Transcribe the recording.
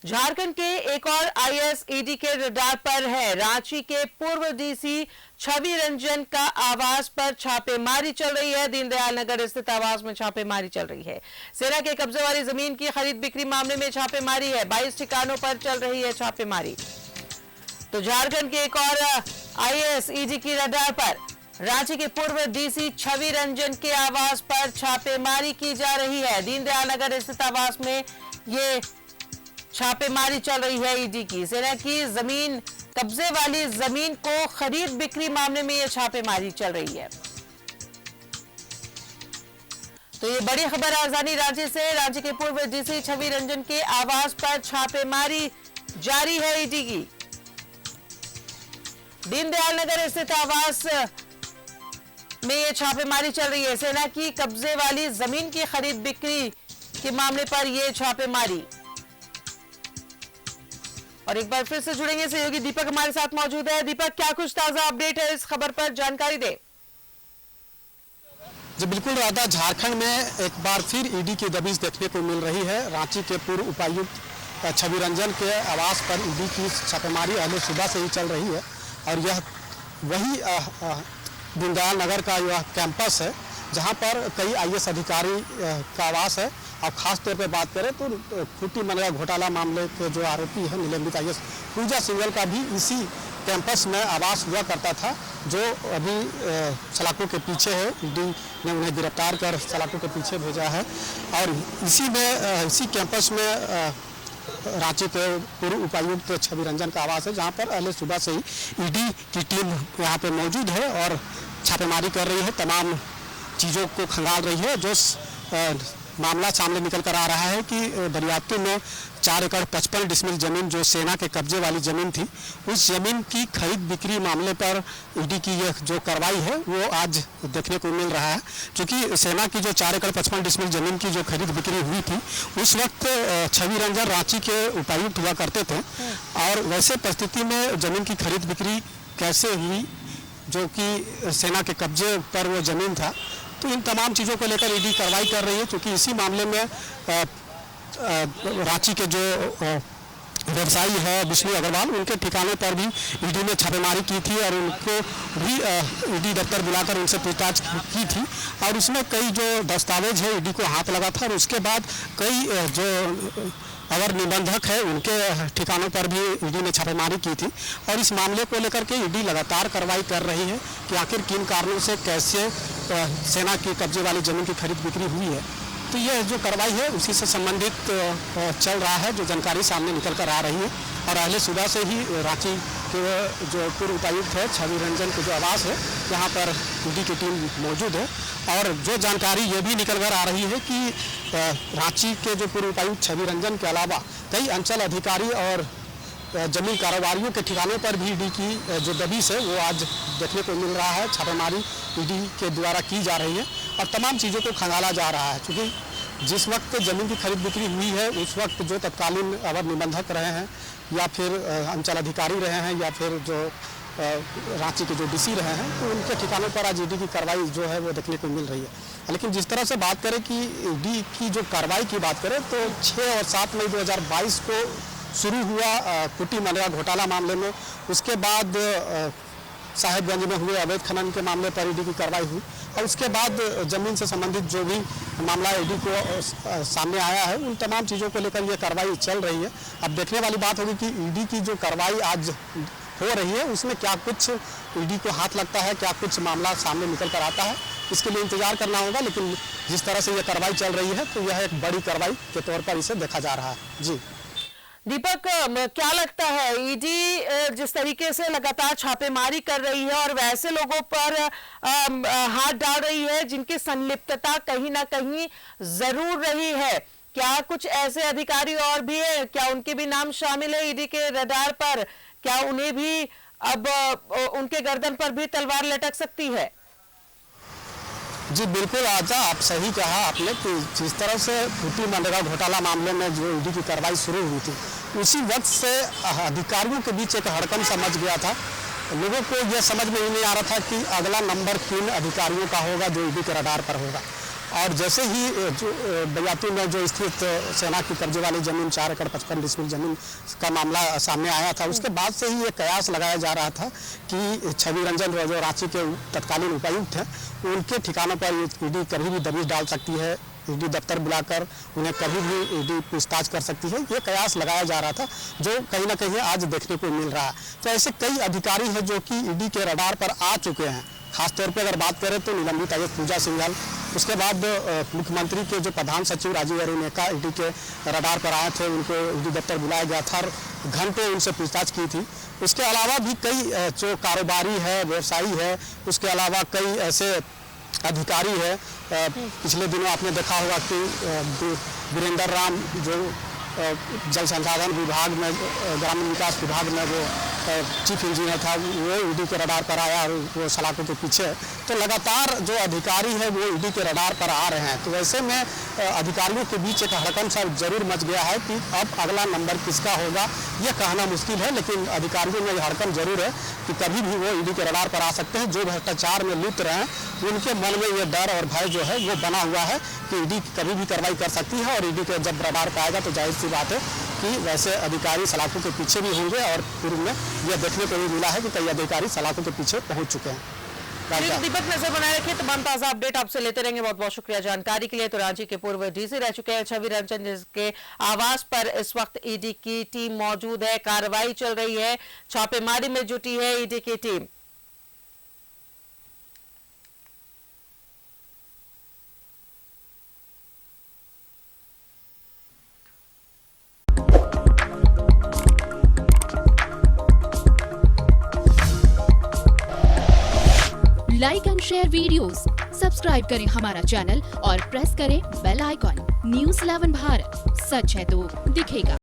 झारखंड के एक और आईएएस ईडी के रडार पर है। रांची के पूर्व डीसी छवि रंजन का आवास पर छापेमारी चल रही है। दीनदयाल नगर स्थित आवास में छापेमारी चल रही है। सेना के कब्जे वाली जमीन की खरीद बिक्री मामले में छापेमारी है। 22 ठिकानों पर चल रही है छापेमारी। तो झारखंड के एक और आईएएस ईडी की रडार पर रांची के पूर्व डीसी छवि रंजन के आवास पर छापेमारी की जा रही है। दीनदयाल नगर स्थित आवास में ये छापेमारी चल रही है ईडी की। सेना की जमीन कब्जे वाली जमीन को खरीद बिक्री मामले में यह छापेमारी चल रही है। तो ये बड़ी खबर राजधानी रांची से। रांची के पूर्व डीसी छवि रंजन के आवास पर छापेमारी जारी है ईडी की। दीनदयाल नगर स्थित आवास में यह छापेमारी चल रही है। सेना की कब्जे वाली जमीन की खरीद बिक्री के मामले पर यह छापेमारी। और एक बार फिर से जुड़ेंगे सहयोगी दीपक हमारे साथ मौजूद है। दीपक, क्या कुछ ताजा अपडेट है इस खबर पर, जानकारी दे। जी बिल्कुल राधा, झारखंड में एक बार फिर ईडी की दबिश देखने को मिल रही है। रांची के पूर्व उपायुक्त छवि रंजन के आवास पर ईडी की छापेमारी अहले सुबह से ही चल रही है। और यह वही दीनदयाल नगर का यह कैंपस है जहां पर कई आईएएस अधिकारी का आवास है। और खास तौर पे बात करें तो खूंटी मनरेगा घोटाला मामले के जो आरोपी है निलंबित आईएएस पूजा सिंघल का भी इसी कैंपस में आवास हुआ करता था, जो अभी सलाखों के पीछे है। ईडी ने उन्हें गिरफ्तार कर सलाखों के पीछे भेजा है। और इसी कैंपस में रांची के पूर्व उपायुक्त छवि रंजन का आवास है, जहां पर अहले सुबह से ही ईडी की टीम यहाँ पे मौजूद है और छापेमारी कर रही है, तमाम चीज़ों को खंगाल रही है। जो मामला सामने निकल कर आ रहा है कि दरियाप्तों में 4 एकड़ 55 डिसमिल जमीन जो सेना के कब्जे वाली जमीन थी, उस जमीन की खरीद बिक्री मामले पर ईडी की यह जो कार्रवाई है वो आज देखने को मिल रहा है। क्योंकि सेना की जो 4 एकड़ 55 डिसमिल जमीन की जो खरीद बिक्री हुई थी, उस वक्त छवि रंजन रांची के उपायुक्त हुआ करते थे। और वैसे परिस्थिति में जमीन की खरीद बिक्री कैसे हुई, जो कि सेना के कब्जे पर वो जमीन था, तो इन तमाम चीज़ों को लेकर ईडी कार्रवाई कर रही है। क्योंकि इसी मामले में रांची के जो व्यवसायी है विष्णु अग्रवाल, उनके ठिकाने पर भी ईडी ने छापेमारी की थी और उनको भी ईडी दफ्तर बुलाकर उनसे पूछताछ की थी। और उसमें कई जो दस्तावेज है ईडी को हाथ लगा था। और उसके बाद कई जो अवर निबंधक है उनके ठिकानों पर भी ईडी ने छापेमारी की थी। और इस मामले को लेकर के ईडी लगातार कार्रवाई कर रही है कि आखिर किन कारणों से कैसे सेना की कब्जे वाली जमीन की खरीद बिक्री हुई है। तो यह जो कार्रवाई है उसी से संबंधित चल रहा है, जो जानकारी सामने निकल कर आ रही है। और अहले सुबह से ही रांची के जो पूर्व उपायुक्त है छवि रंजन के जो आवास है, यहाँ पर ईडी की टीम मौजूद है। और जो जानकारी ये भी निकल कर आ रही है कि रांची के जो पूर्व उपायुक्त छवि रंजन के अलावा कई अंचल अधिकारी और जमीन कारोबारियों के ठिकानों पर भी ईडी की जो दबिश है वो आज देखने को मिल रहा है। छापेमारी ईडी के द्वारा की जा रही है और तमाम चीज़ों को खंगाला जा रहा है। क्योंकि जिस वक्त जमीन की खरीद बिक्री हुई है, उस वक्त जो तत्कालीन अवर निबंधक रहे हैं या फिर अंचल अधिकारी रहे हैं या फिर जो रांची के जो डीसी रहे हैं, तो उनके ठिकानों पर आज ईडी की कार्रवाई जो है वो देखने को मिल रही है। लेकिन जिस तरह से बात करें कि ईडी की जो कार्रवाई की बात करें, तो 6 और 7 मई 2022 को शुरू हुआ खूंटी मनरेगा घोटाला मामले में। उसके बाद साहेबगंज में हुए अवैध खनन के मामले पर ईडी की कार्रवाई हुई। और उसके बाद जमीन से संबंधित जो भी मामला ईडी को सामने आया है, उन तमाम चीज़ों को लेकर यह कार्रवाई चल रही है। अब देखने वाली बात होगी कि ईडी की जो कार्रवाई आज हो रही है उसमें क्या कुछ ईडी को हाथ लगता है, क्या कुछ मामला सामने निकल कर आता है, इसके लिए इंतजार करना होगा। लेकिन जिस तरह से यह कार्रवाई चल रही है, तो यह एक बड़ी कार्रवाई के तौर पर इसे देखा जा रहा है। जी दीपक, क्या लगता है ईडी जिस तरीके से लगातार छापेमारी कर रही है और वैसे लोगों पर हाथ डाल रही है जिनकी संलिप्तता कहीं ना कहीं जरूर रही है, क्या कुछ ऐसे अधिकारी और भी है, क्या उनके भी नाम शामिल है ईडी के रडार पर? क्या उन्हें भी अब उनके गर्दन पर भी तलवार लटक सकती है? जी बिल्कुल आजा, आप सही कहा आपने कि जिस तरह से खूंटी मनरेगा घोटाला मामले में जो ईडी की कार्रवाई शुरू हुई थी, उसी वक्त से अधिकारियों के बीच एक हड़कंप समझ गया था। लोगों को यह समझ में ही नहीं आ रहा था कि अगला नंबर किन अधिकारियों का होगा जो ईडी के रडार पर होगा। और जैसे ही जो बयातू में जो स्थित सेना की कब्जे वाली जमीन 4 एकड़ 55 डिसमिल जमीन का मामला सामने आया था, उसके बाद से ही ये कयास लगाया जा रहा था कि छवि रंजन जो रांची के तत्कालीन उपायुक्त हैं, उनके ठिकानों पर ईडी कभी भी दबिश डाल सकती है, ईडी दफ्तर बुलाकर उन्हें कभी भी ईडी पूछताछ कर सकती है। ये कयास लगाया जा रहा था जो कहीं ना कहीं आज देखने को मिल रहा है। तो ऐसे कई अधिकारी हैं जो कि ईडी के रडार पर आ चुके हैं। खासतौर पर अगर बात करें तो निलंबित आयुक्त पूजा सिंघल, उसके बाद मुख्यमंत्री के जो प्रधान सचिव राजीव अरुणेका ईडी के रडार पर आए थे, उनको ईडी दफ्तर बुलाया गया था और घंटों उनसे पूछताछ की थी। उसके अलावा भी कई जो कारोबारी है, व्यवसायी है, उसके अलावा कई ऐसे अधिकारी है। पिछले दिनों आपने देखा होगा कि वीरेंद्र राम जो जल संसाधन विभाग में, ग्रामीण विकास विभाग में वो चीफ इंजीनियर था, वो ईडी के रडार पर आया और वो सलाखों के पीछे। तो लगातार जो अधिकारी है वो ईडी के रडार पर आ रहे हैं। तो ऐसे में अधिकारियों के बीच एक हड़कंप सा जरूर मच गया है कि अब अगला नंबर किसका होगा ये कहना मुश्किल है, लेकिन अधिकारियों में हड़कंप जरूर है कि कभी भी वो ईडी के रडार पर आ सकते हैं। जो भ्रष्टाचार में लिप्त रहे उनके मन में ये डर और भय जो है वो बना हुआ है कि ईडी कभी भी कार्रवाई कर सकती है और ईडी के जब रडार पर आएगा तो जाहिर सी बात है कि वैसे अधिकारी सलाखों के पीछे भी होंगे। और पूर्व में यह देखने को भी मिला है कि कई अधिकारी सलाखों के पीछे पहुंच चुके हैं। दीपक, नजर बनाए रखिए, तमाम ताजा अपडेट आपसे लेते रहेंगे। बहुत बहुत शुक्रिया जानकारी के लिए। तो रांची के पूर्व डीसी रह चुके हैं छवि रंजन, जिसके आवास पर इस वक्त ईडी की टीम मौजूद है, कार्रवाई चल रही है, छापेमारी में जुटी है ईडी की team. Like and share videos, subscribe करें हमारा चैनल और प्रेस करें बेल आइकॉन। News 11 भारत, सच है तो दिखेगा।